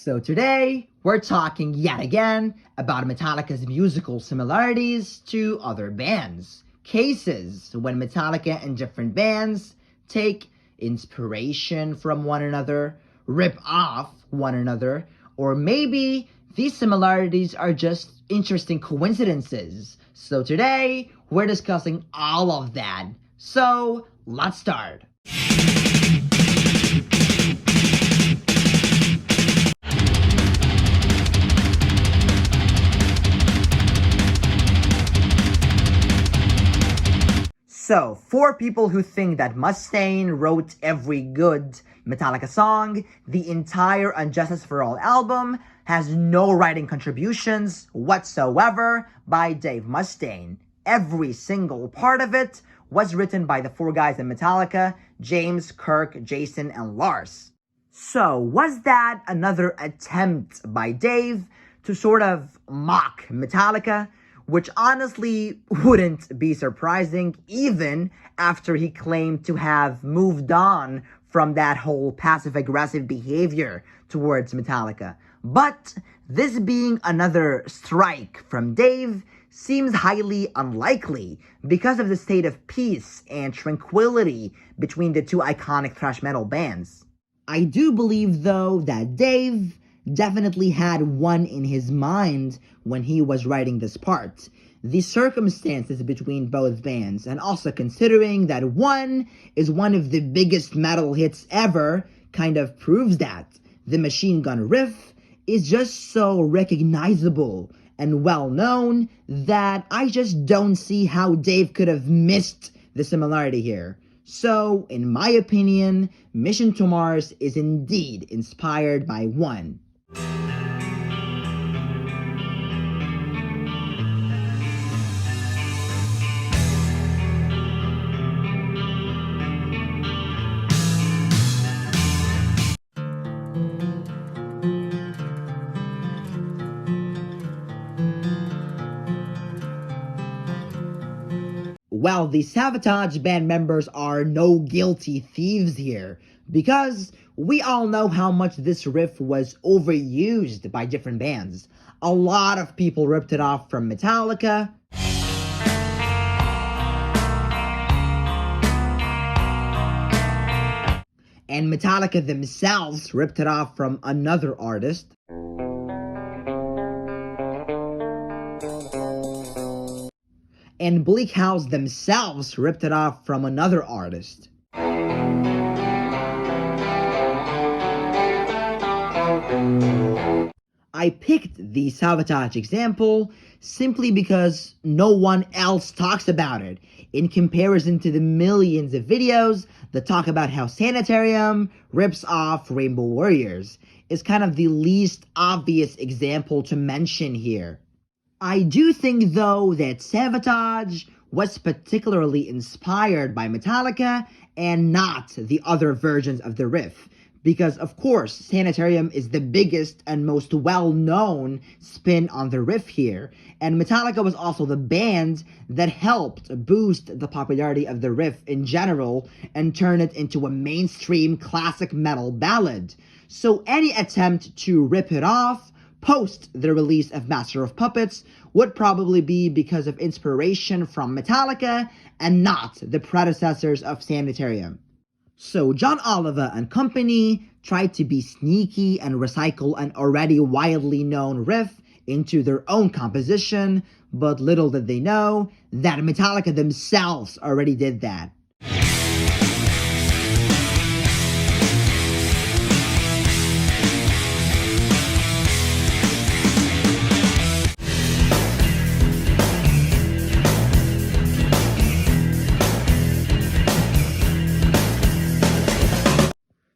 So today, we're talking yet again about Metallica's musical similarities to other bands. Cases when Metallica and different bands take inspiration from one another, rip off one another, or maybe these similarities are just interesting coincidences. So today, we're discussing all of that. So, let's start. So, for people who think that Mustaine wrote every good Metallica song, the entire Unjustice for All album has no writing contributions whatsoever by Dave Mustaine. Every single part of it was written by the four guys in Metallica: James, Kirk, Jason, and Lars. So, was that another attempt by Dave to sort of mock Metallica? Which honestly wouldn't be surprising even after he claimed to have moved on from that whole passive-aggressive behavior towards Metallica. But this being another strike from Dave seems highly unlikely because of the state of peace and tranquility between the two iconic thrash metal bands. I do believe, though, that Dave definitely had one in his mind when he was writing this part. The circumstances between both bands, and also considering that one is one of the biggest metal hits ever, kind of proves that. The machine gun riff is just so recognizable and well known that I just don't see how Dave could have missed the similarity here. So, in my opinion, Mission to Mars is indeed inspired by one. Well, the Sabotage band members are no guilty thieves here, because we all know how much this riff was overused by different bands. A lot of people ripped it off from Metallica, and Metallica themselves ripped it off from another artist. And Bleak House themselves ripped it off from another artist. I picked the Sabotage example simply because no one else talks about it, in comparison to the millions of videos that talk about how Sanitarium rips off Rainbow Warriors. Is kind of the least obvious example to mention here. I do think, though, that Sabotage was particularly inspired by Metallica and not the other versions of the riff. Because, of course, Sanitarium is the biggest and most well-known spin on the riff here. And Metallica was also the band that helped boost the popularity of the riff in general and turn it into a mainstream classic metal ballad. So any attempt to rip it off post the release of Master of Puppets would probably be because of inspiration from Metallica and not the predecessors of Sanitarium. So John Oliver and company tried to be sneaky and recycle an already widely known riff into their own composition, but little did they know that Metallica themselves already did that.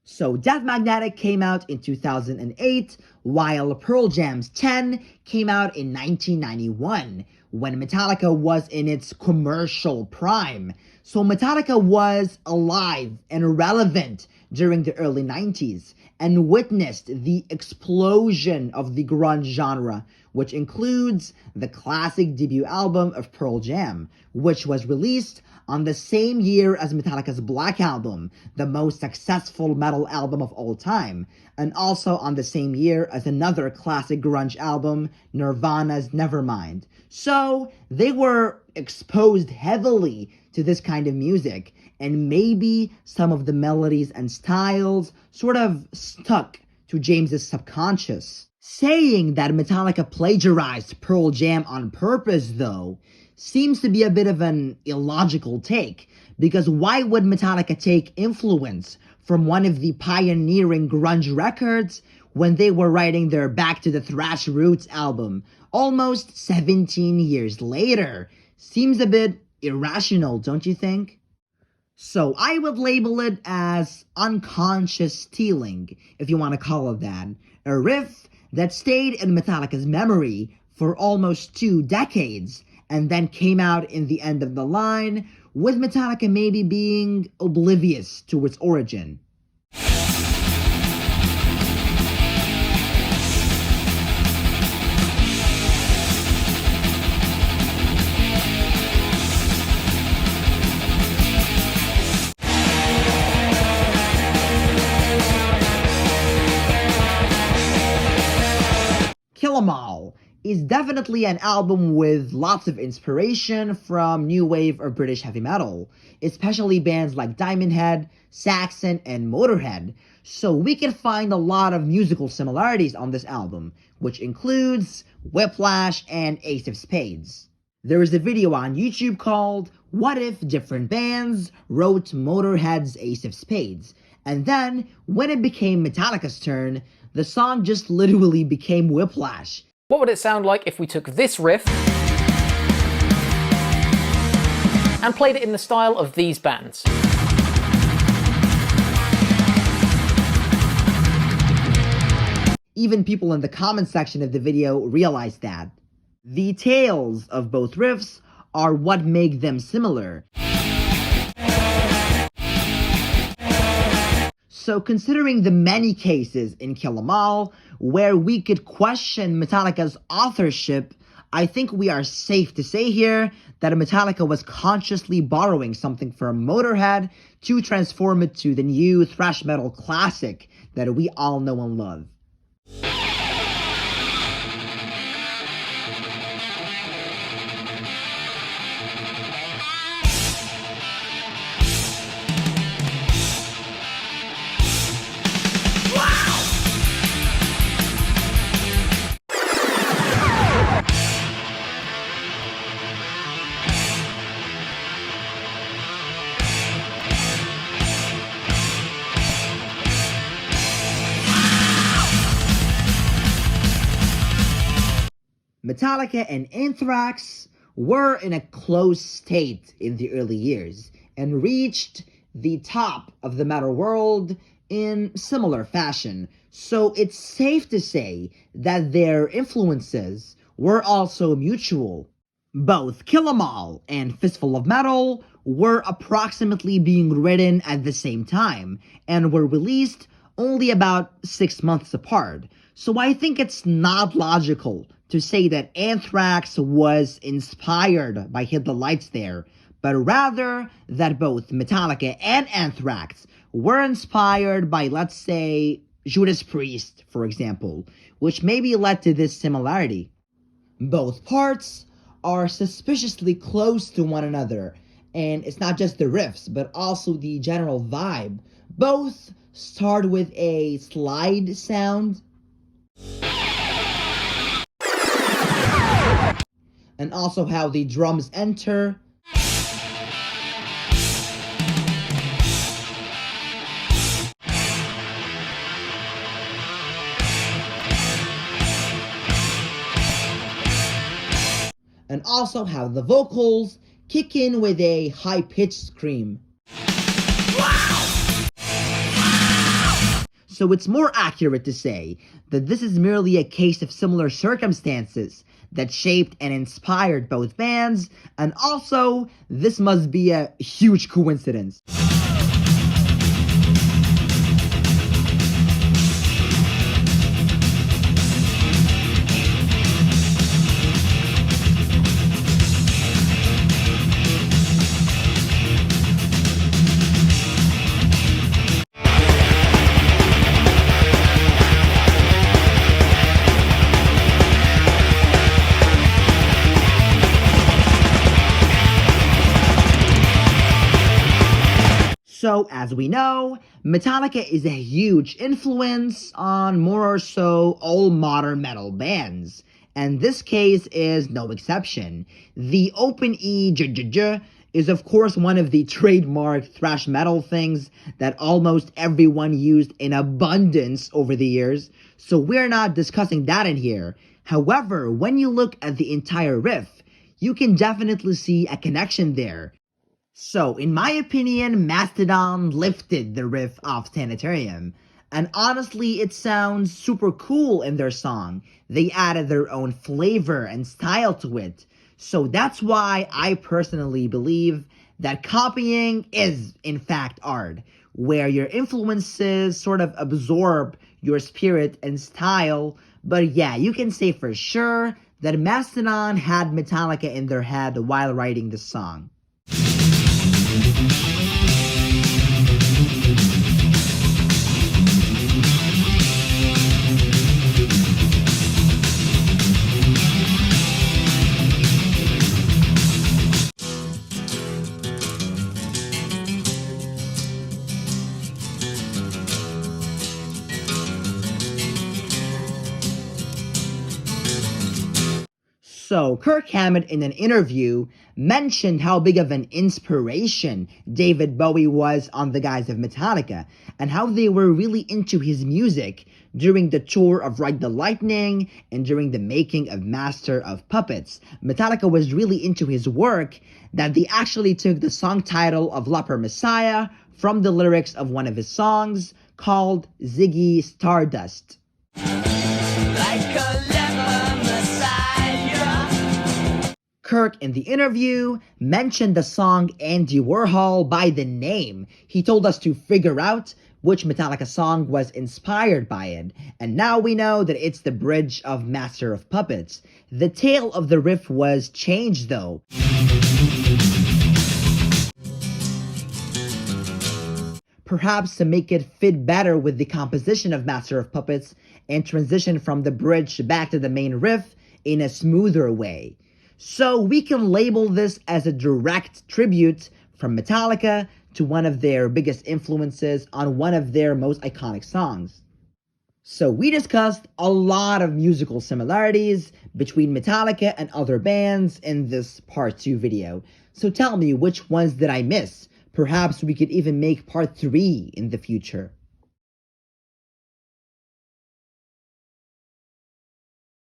So Death Magnetic came out in 2008, while Pearl Jam's 10 came out in 1991, when Metallica was in its commercial prime. So Metallica was alive and relevant during the early 90s and witnessed the explosion of the grunge genre, which includes the classic debut album of Pearl Jam, which was released on the same year as Metallica's Black Album, the most successful metal album of all time, and also on the same year as another classic grunge album, Nirvana's Nevermind. So they were exposed heavily to this kind of music, and maybe some of the melodies and styles sort of stuck to James's subconscious. Saying that Metallica plagiarized Pearl Jam on purpose, though, seems to be a bit of an illogical take, because why would Metallica take influence from one of the pioneering grunge records when they were writing their Back to the Thrash Roots album almost 17 years later? Seems a bit irrational, don't you think? So I would label it as unconscious stealing, if you want to call it that. A riff that stayed in Metallica's memory for almost 2 decades, and then came out in the end of the line, with Metallica maybe being oblivious to its origin. Kill 'Em All is definitely an album with lots of inspiration from new wave or British heavy metal, especially bands like Diamond Head, Saxon, and Motorhead, so we can find a lot of musical similarities on this album, which includes Whiplash and Ace of Spades. There is a video on YouTube called What If Different Bands Wrote Motorhead's Ace of Spades, and then, when it became Metallica's turn, the song just literally became Whiplash. What would it sound like if we took this riff and played it in the style of these bands? Even people in the comment section of the video realized that. The tales of both riffs are what make them similar. So considering the many cases in Kill 'Em All where we could question Metallica's authorship, I think we are safe to say here that Metallica was consciously borrowing something from Motorhead to transform it to the new thrash metal classic that we all know and love. Metallica and Anthrax were in a close state in the early years and reached the top of the metal world in similar fashion, so it's safe to say that their influences were also mutual. Both Kill 'Em All and Fistful of Metal were approximately being written at the same time and were released only about 6 months apart, so I think it's not logical to say that Anthrax was inspired by Hit the Lights There, but rather that both Metallica and Anthrax were inspired by, let's say, Judas Priest, for example, which maybe led to this similarity. Both parts are suspiciously close to one another, and it's not just the riffs, but also the general vibe. Both start with a slide sound, and also how the drums enter. And also how the vocals kick in with a high-pitched scream. So it's more accurate to say that this is merely a case of similar circumstances that shaped and inspired both bands, and also, this must be a huge coincidence. So, as we know, Metallica is a huge influence on more or so all modern metal bands, and this case is no exception. The open E j j j is of course one of the trademark thrash metal things that almost everyone used in abundance over the years, so we're not discussing that in here. However, when you look at the entire riff, you can definitely see a connection there. So, in my opinion, Mastodon lifted the riff off Sanitarium, and honestly, it sounds super cool in their song. They added their own flavor and style to it. So that's why I personally believe that copying is, in fact, art, where your influences sort of absorb your spirit and style. But yeah, you can say for sure that Mastodon had Metallica in their head while writing the song. So, Kirk Hammett in an interview mentioned how big of an inspiration David Bowie was on the guys of Metallica, and how they were really into his music during the tour of Ride the Lightning and during the making of Master of Puppets. Metallica was really into his work that they actually took the song title of Leper Messiah from the lyrics of one of his songs called Ziggy Stardust. Like a leper Messiah. Kirk, in the interview, mentioned the song Andy Warhol by the name. He told us to figure out which Metallica song was inspired by it, and now we know that it's the bridge of Master of Puppets. The tail of the riff was changed though. Perhaps to make it fit better with the composition of Master of Puppets and transition from the bridge back to the main riff in a smoother way. So we can label this as a direct tribute from Metallica to one of their biggest influences on one of their most iconic songs. So we discussed a lot of musical similarities between Metallica and other bands in this part 2 video. So tell me, which ones did I miss? Perhaps we could even make part 3 in the future.